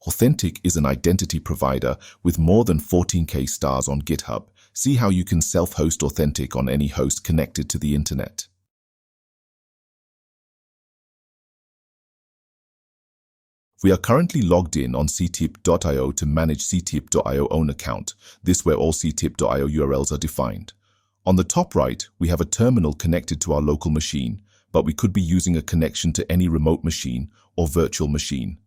Authentik is an identity provider with more than 14K stars on GitHub. See how you can self-host Authentik on any host connected to the internet. We are currently logged in on ctip.io to manage ctip.io own account. This is where all ctip.io URLs are defined. On the top right, we have a terminal connected to our local machine, but we could be using a connection to any remote machine or virtual machine.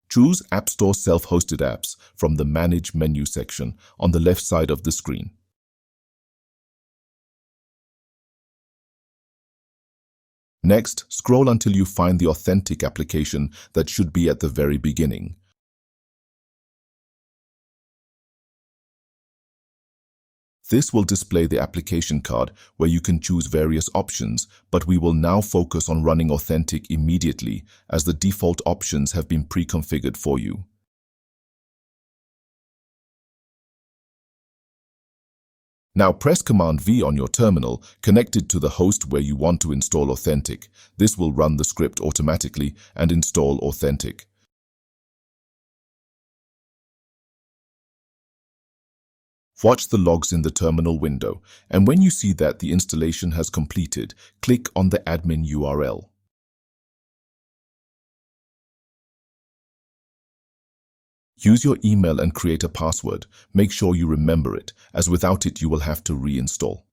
Choose App Store Self-Hosted Apps from the Manage menu section on the left side of the screen. Next, scroll until you find the Authentik application that should be at the very beginning. This will display the application card where you can choose various options, but we will now focus on running Authentik immediately as the default options have been pre-configured for you. Now press Command V on your terminal connected to the host where you want to install Authentik. This will run the script automatically and install Authentik. Watch the logs in the terminal window, and when you see that the installation has completed, click on the admin URL. Use your email and create a password. Make sure you remember it, as without it you will have to reinstall.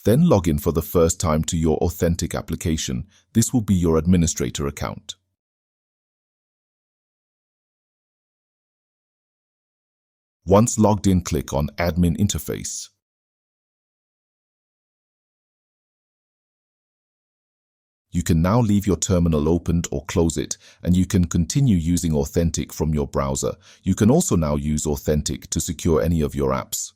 Then log in for the first time to your Authentik application. This will be your administrator account. Once logged in, click on Admin Interface. You can now leave your terminal opened or close it, and you can continue using Authentik from your browser. You can also now use Authentik to secure any of your apps.